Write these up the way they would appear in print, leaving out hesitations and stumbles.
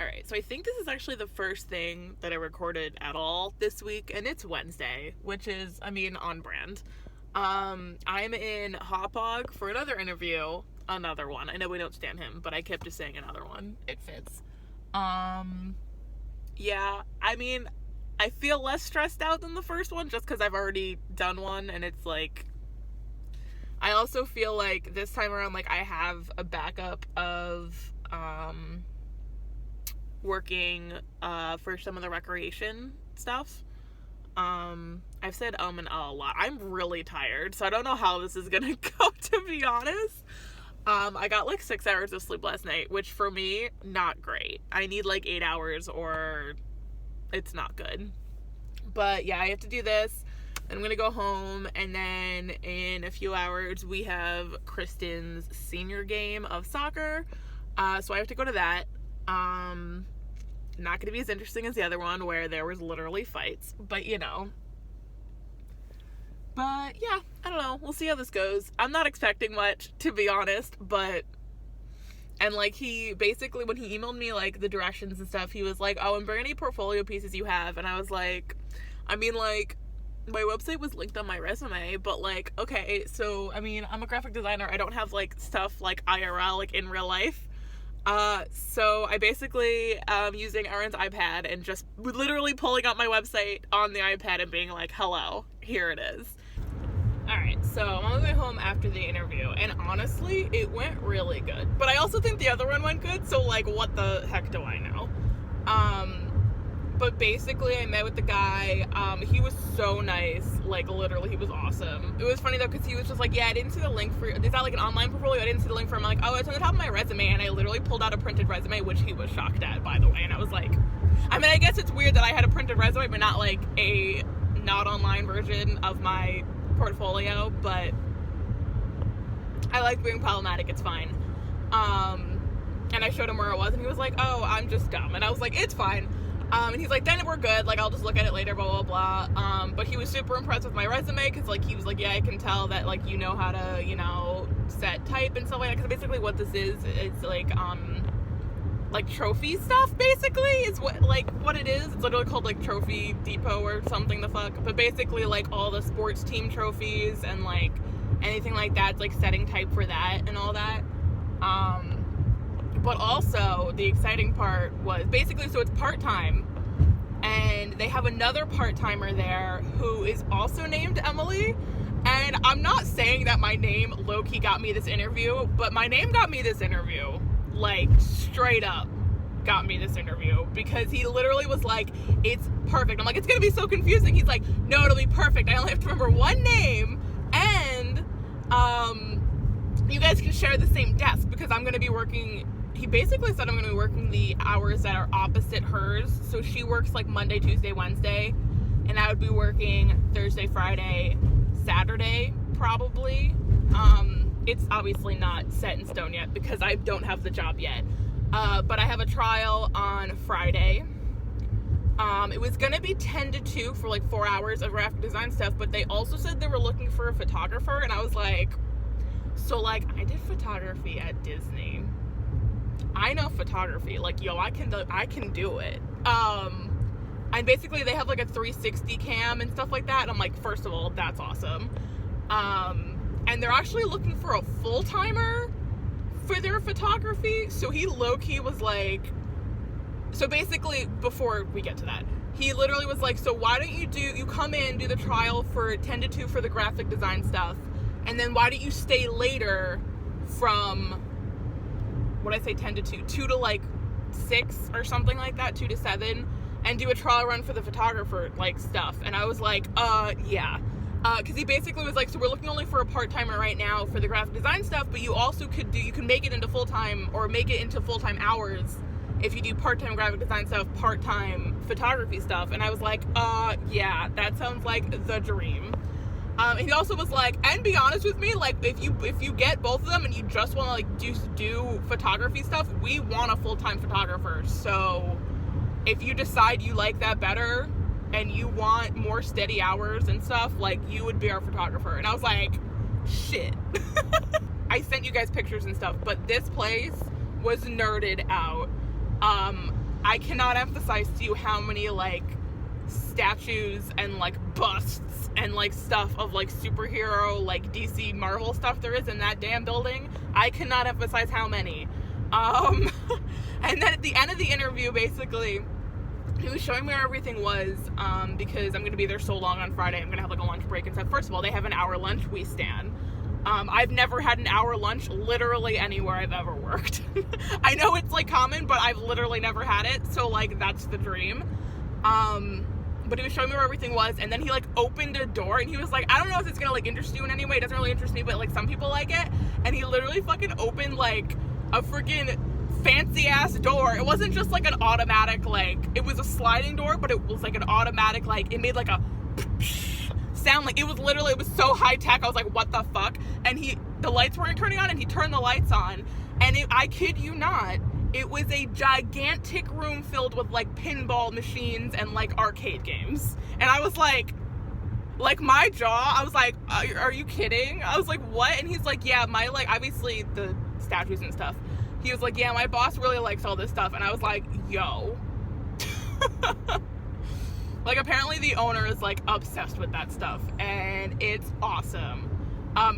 Alright, so I think this is actually the first thing that I recorded at all this week, and it's Wednesday, which is, on brand. I'm in Hauppauge for another interview. Another one. I know we don't stand him, but I kept just saying another one. It fits. Yeah, I feel less stressed out than the first one just because I've already done one, and it's like... I also feel like this time around, I have a backup of, working for some of the recreation stuff. I've said and a lot. I'm really tired, so I don't know how this is gonna go, to be honest. I got 6 hours of sleep last night, which for me, not great. I need 8 hours or it's not good. But yeah, I have to do this. I'm gonna go home, and then in a few hours we have Kristen's senior game of soccer. So I have to go to that. Not gonna be as interesting as the other one where there was literally fights, but But yeah, I don't know. We'll see how this goes. I'm not expecting much, to be honest, but... And he basically, when he emailed me the directions and stuff, he was like, oh, and bring any portfolio pieces you have. And I was like, my website was linked on my resume, but okay, so I'm a graphic designer. I don't have stuff IRL, in real life. So I basically using Aaron's iPad and just literally pulling up my website on the iPad and being like, hello, here it is. Alright, so I'm on my way home after the interview, and honestly, it went really good. But I also think the other one went good, so what the heck do I know? But basically, I met with the guy. He was so nice. Literally, he was awesome. It was funny, though, because he was just yeah, I didn't see the link for... Is that, an online portfolio? I didn't see the link for him. I'm oh, it's on the top of my resume, and I literally pulled out a printed resume, which he was shocked at, by the way, and I was like... I guess it's weird that I had a printed resume, but not, a not online version of my portfolio, but I like being problematic. It's fine. And I showed him where it was, and he was like, oh, I'm just dumb. And I was like, it's fine. And he's like, then we're good, I'll just look at it later, blah, blah, blah. But he was super impressed with my resume, because, he was like, yeah, I can tell that, you know how to, set type and stuff like that, because basically what this is trophy stuff, basically, is what it is. It's literally called, Trophy Depot or something the fuck, but basically, all the sports team trophies and, anything like that, it's, setting type for that and all that. But also, the exciting part was, basically, so it's part-time, and they have another part-timer there who is also named Emily, and I'm not saying that my name low-key got me this interview, but my name got me this interview, straight up got me this interview, because he literally was like, it's perfect. I'm like, it's gonna be so confusing. He's like, no, it'll be perfect. I only have to remember one name, and, you guys can share the same desk, because I'm gonna be working... He basically said I'm going to be working the hours that are opposite hers. So she works Monday, Tuesday, Wednesday. And I would be working Thursday, Friday, Saturday, probably. It's obviously not set in stone yet because I don't have the job yet. But I have a trial on Friday. It was going to be 10 to 2 for 4 hours of graphic design stuff. But they also said they were looking for a photographer. And I was like, so I did photography at Disney. I know photography, I can do it. And basically they have a 360 cam and stuff like that. And I'm like, first of all, that's awesome. And they're actually looking for a full-timer for their photography. So he low-key was so basically, before we get to that, he literally was like, so why don't you come in, do the trial for 10 to 2 for the graphic design stuff, and then why don't you stay later from... What I say, 10 to 2 to 6 or something like that, 2 to 7, and do a trial run for the photographer stuff. And I was like, yeah, because he basically was like, so we're looking only for a part-timer right now for the graphic design stuff, but you also you can make it into full-time, or make it into full-time hours if you do part-time graphic design stuff, part-time photography stuff. And I was like, yeah, that sounds like the dream. And he also was like, and be honest with me, if you get both of them and you just want to do photography stuff, we want a full-time photographer. So if you decide you like that better and you want more steady hours and stuff, you would be our photographer. And I was like, shit. I sent you guys pictures and stuff, but this place was nerded out. I cannot emphasize to you how many, like, statues and, like, busts and, like, stuff of, like, superhero, like, DC Marvel stuff there is in that damn building. I cannot emphasize how many. And then at the end of the interview, basically, he was showing me where everything was, because I'm going to be there so long on Friday. I'm going to have, like, a lunch break and stuff. First of all, they have an hour lunch. We stand. I've never had an hour lunch literally anywhere I've ever worked. I know it's, like, common, but I've literally never had it. So, like, that's the dream. But he was showing me where everything was, and then he, like, opened a door, and he was like, I don't know if it's gonna, like, interest you in any way. It doesn't really interest me, but, like, some people like it. And he literally fucking opened, like, a freaking fancy-ass door. It wasn't just, like, an automatic, like, it was a sliding door, but it was, like, an automatic, like, it made, like, a sound. Like, it was literally, it was so high-tech. I was like, what the fuck? And the lights weren't turning on, and he turned the lights on. And I kid you not, it was a gigantic room filled with, like, pinball machines and, like, arcade games. And I was like, my jaw, I was like, are you kidding? I was like, what? And he's like, yeah, my, like, obviously the statues and stuff. He was like, yeah, my boss really likes all this stuff. And I was like, yo. Like, apparently the owner is, like, obsessed with that stuff. And it's awesome.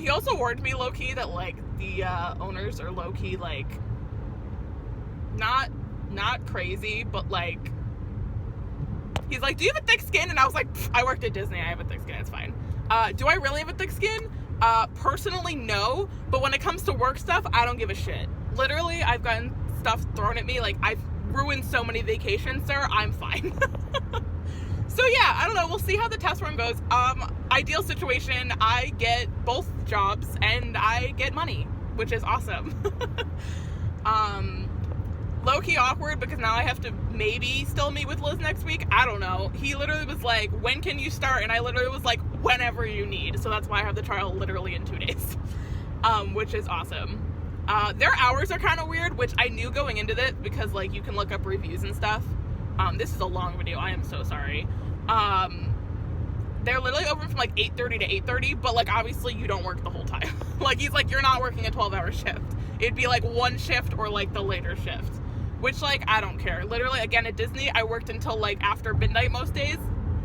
He also warned me, low-key, that, like, the owners are low-key, like, not crazy, but, like, he's like, do you have a thick skin? And I was like, I worked at Disney, I have a thick skin, it's fine. Do I really have a thick skin? Personally, no, but when it comes to work stuff, I don't give a shit. Literally, I've gotten stuff thrown at me, like, I've ruined so many vacations, sir, I'm fine. So yeah, I don't know, we'll see how the test run goes. Ideal situation, I get both jobs, and I get money, which is awesome. Low-key awkward because now I have to maybe still meet with Liz next week. I don't know. He literally was like, when can you start? And I literally was like, whenever you need. So that's why I have the trial literally in 2 days, which is awesome. Their hours are kind of weird, which I knew going into this because, like, you can look up reviews and stuff. This is a long video. I am so sorry. They're literally open from, like, 8:30 to 8:30, but, like, obviously you don't work the whole time. Like, he's like, you're not working a 12-hour shift. It'd be, like, one shift or, like, the later shift. Which, like, I don't care. Literally, again, at Disney, I worked until, like, after midnight most days.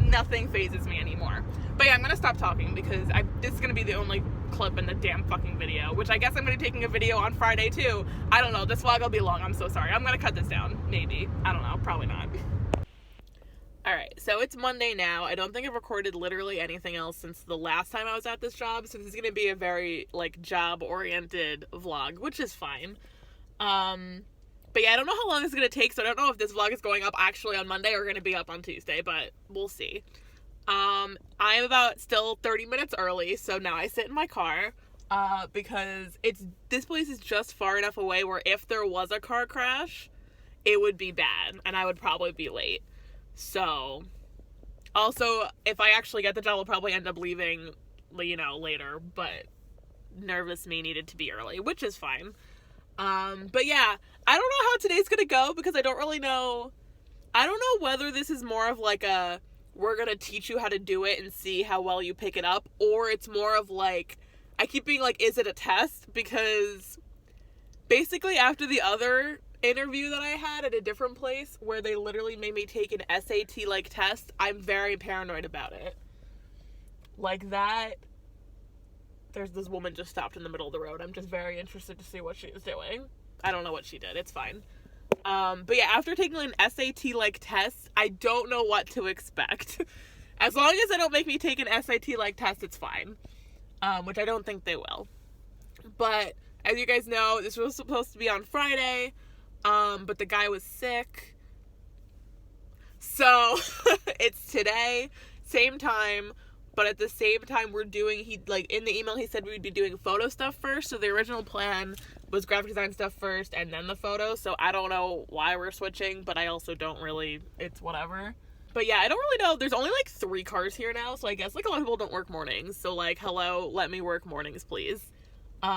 Nothing phases me anymore. But yeah, I'm gonna stop talking because this is gonna be the only clip in the damn fucking video. Which I guess I'm gonna be taking a video on Friday, too. I don't know. This vlog will be long. I'm so sorry. I'm gonna cut this down. Maybe. I don't know. Probably not. Alright, so it's Monday now. I don't think I've recorded literally anything else since the last time I was at this job. So this is gonna be a very, like, job-oriented vlog, which is fine. But yeah, I don't know how long it's going to take, so I don't know if this vlog is going up actually on Monday or going to be up on Tuesday, but we'll see. I am about still 30 minutes early, so now I sit in my car, because this place is just far enough away where if there was a car crash, it would be bad, and I would probably be late. So, also, if I actually get the job, I'll probably end up leaving, you know, later, but nervous me needed to be early, which is fine. But yeah, I don't know how today's gonna go because I don't really know. I don't know whether this is more of like we're gonna teach you how to do it and see how well you pick it up, or it's more of like, I keep being like, is it a test? Because basically after the other interview that I had at a different place where they literally made me take an SAT-like test, I'm very paranoid about it. Like that. There's this woman just stopped in the middle of the road. I'm just very interested to see what she is doing. I don't know what she did. It's fine. But yeah, after taking an SAT-like test, I don't know what to expect. As long as they don't make me take an SAT-like test, it's fine. Which I don't think they will. But as you guys know, this was supposed to be on Friday. But the guy was sick. So it's today, same time. But at the same time, in the email, he said we'd be doing photo stuff first. So the original plan was graphic design stuff first and then the photo. So I don't know why we're switching, but I also don't really, it's whatever. But yeah, I don't really know. There's only, like, 3 cars here now. So I guess, like, a lot of people don't work mornings. So, like, hello, let me work mornings, please. But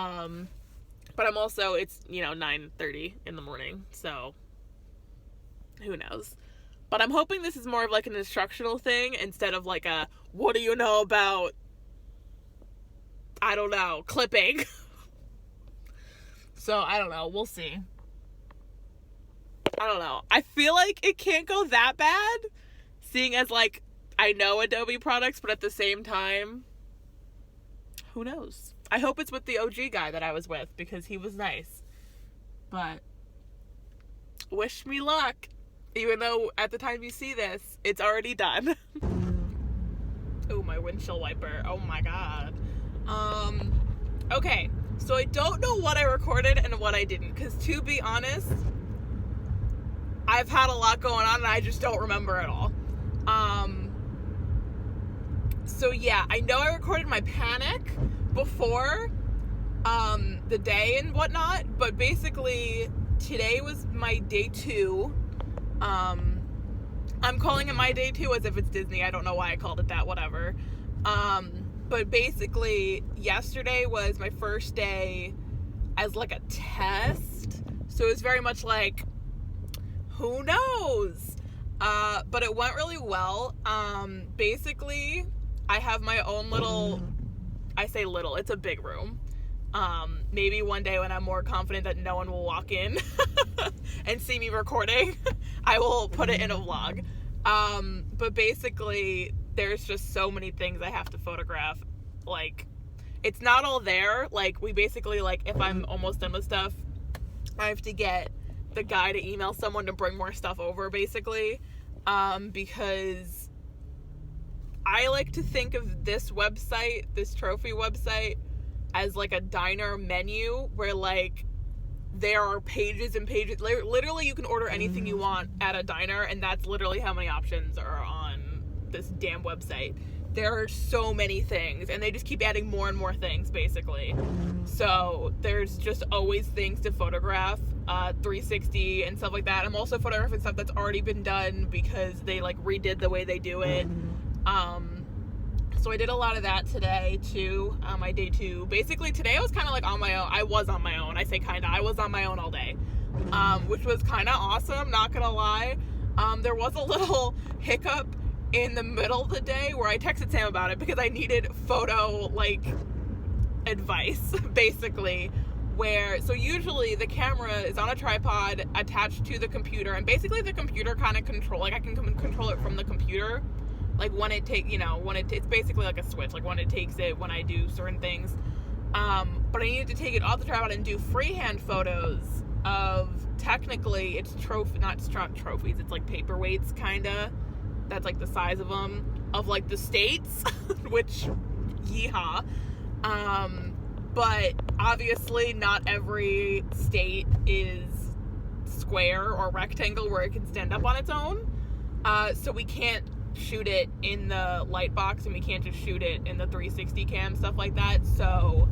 I'm also, it's, 9:30 in the morning. So who knows? But I'm hoping this is more of, like, an instructional thing instead of, like, what do you know about, I don't know, clipping. So, I don't know. We'll see. I don't know. I feel like it can't go that bad, seeing as, like, I know Adobe products, but at the same time, who knows? I hope it's with the OG guy that I was with, because he was nice. But wish me luck, even though at the time you see this, it's already done. Oh, my windshield wiper. Oh my god. Okay, so I don't know what I recorded and what I didn't, because to be honest, I've had a lot going on and I just don't remember it all. So yeah, I know I recorded my panic before the day and whatnot, but basically today was my day 2. I'm calling it my day 2 as if it's Disney. I don't know why I called it that, whatever. But basically yesterday was my first day as like a test, so it was very much like, who knows? But it went really well. Basically I have my own little, I say little, it's a big room. Maybe one day when I'm more confident that no one will walk in and see me recording, I will put it in a vlog. But basically there's just so many things I have to photograph. Like, it's not all there. Like, we basically, like, if I'm almost done with stuff, I have to get the guy to email someone to bring more stuff over, basically. Because I like to think of this website, this trophy website, as like a diner menu where, like, there are pages and pages. Literally, you can order anything you want at a diner, and that's literally how many options are on this damn website. There are so many things, and they just keep adding more and more things, basically. So there's just always things to photograph, 360 and stuff like that. I'm also photographing stuff that's already been done because they, like, redid the way they do it. So I did a lot of that today too, on my day 2. Basically today I was kind of like on my own. I was on my own. I say kind of. I was on my own all day, which was kind of awesome, not gonna lie. There was a little hiccup in the middle of the day where I texted Sam about it because I needed photo, like, advice, basically. So usually the camera is on a tripod attached to the computer, and basically the computer kind of I can control it from the computer. Like, when it it's basically like a switch, like when it takes it, when I do certain things. But I needed to take it off the tripod and do freehand photos of, technically, it's not trophies, it's like paperweights, kinda. That's like the size of them, of like the states, which, yeehaw. But obviously not every state is square or rectangle where it can stand up on its own. So we can't shoot it in the light box, and we can't just shoot it in the 360 cam, stuff like that. So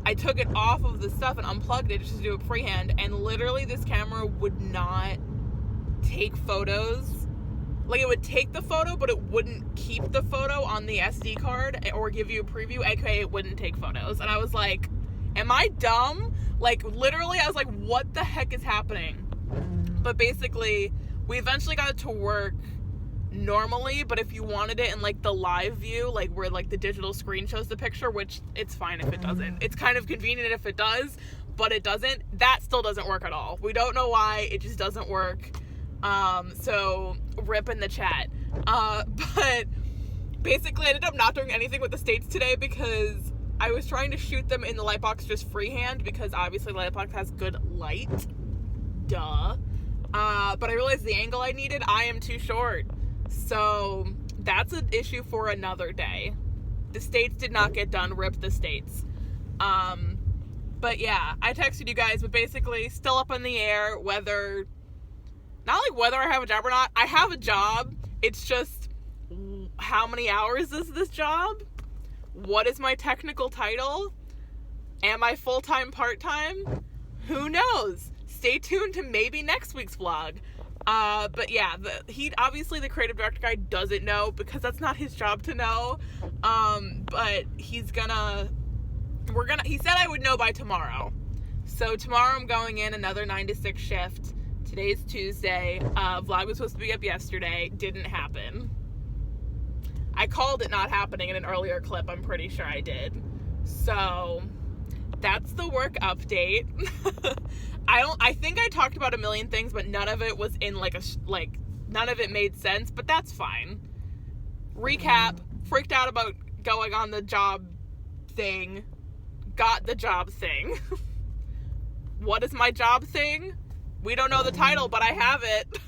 I took it off of the stuff and unplugged it just to do it freehand, and literally this camera would not take photos. Like, it would take the photo, but it wouldn't keep the photo on the SD card or give you a preview, aka it wouldn't take photos. And I was like, am I dumb? Like, literally, I was like, what the heck is happening? But basically, we eventually got it to work normally, but if you wanted it in, like, the live view, like, where, like, the digital screen shows the picture, which it's fine if it doesn't. It's kind of convenient if it does, but it doesn't. That still doesn't work at all. We don't know why. It just doesn't work. So rip in the chat. But basically I ended up not doing anything with the states today because I was trying to shoot them in the lightbox just freehand, because obviously the lightbox has good light. Duh. But I realized the angle I needed, I am too short. So that's an issue for another day. The states did not get done. Rip the states. But yeah, I texted you guys, but basically still up in the air whether I have a job or not. I have a job. It's just, how many hours is this job? What is my technical title? Am I full-time, part-time? Who knows? Stay tuned to maybe next week's vlog. But yeah, obviously the creative director guy doesn't know, because that's not his job to know. But he said I would know by tomorrow. So tomorrow I'm going in another 9 to 6 shift. Today's Tuesday. Vlog was supposed to be up yesterday. Didn't happen. I called it not happening in an earlier clip. I'm pretty sure I did. So that's the work update. I think I talked about a million things, but none of it was in none of it made sense, but that's fine. Recap, freaked out about going on the job thing, got the job thing. What is my job thing? We don't know the title, but I have it.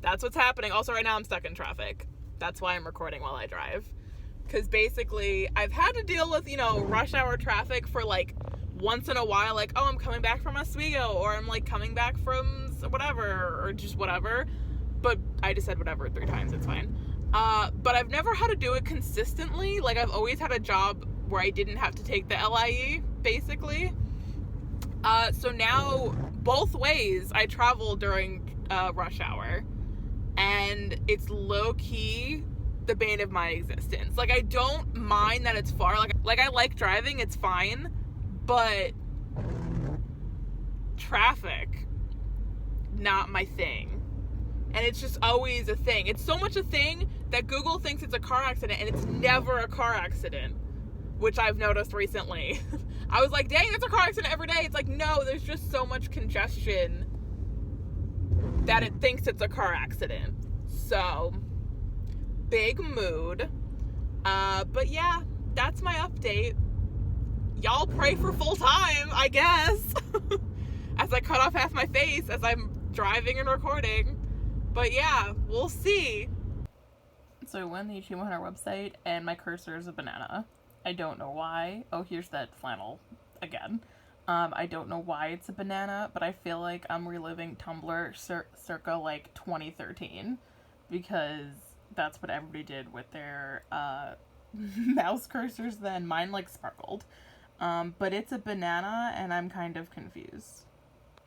That's what's happening. Also, right now I'm stuck in traffic. That's why I'm recording while I drive. Because basically, I've had to deal with, rush hour traffic for once in a while, oh, I'm coming back from Oswego, or I'm coming back from whatever, or just whatever. But I just said whatever 3 times, it's fine. But I've never had to do it consistently. I've always had a job where I didn't have to take the LIE, basically. So now, both ways, I travel during rush hour. And it's low-key the bane of my existence. I don't mind that it's far. I like driving, it's fine. But traffic, not my thing. And it's just always a thing. It's so much a thing that Google thinks it's a car accident, and it's never a car accident, which I've noticed recently. I was like, dang, that's a car accident every day. It's no, there's just so much congestion that it thinks it's a car accident. So, big mood. But yeah, that's my update. Y'all pray for full time, I guess. As I cut off half my face as I'm driving and recording. But yeah, we'll see. So I went on the Achievement Hunter website and my cursor is a banana. I don't know why. Oh, here's that flannel again. I don't know why it's a banana, but I feel like I'm reliving Tumblr circa 2013, because that's what everybody did with their mouse cursors then. Mine sparkled. But it's a banana and I'm kind of confused.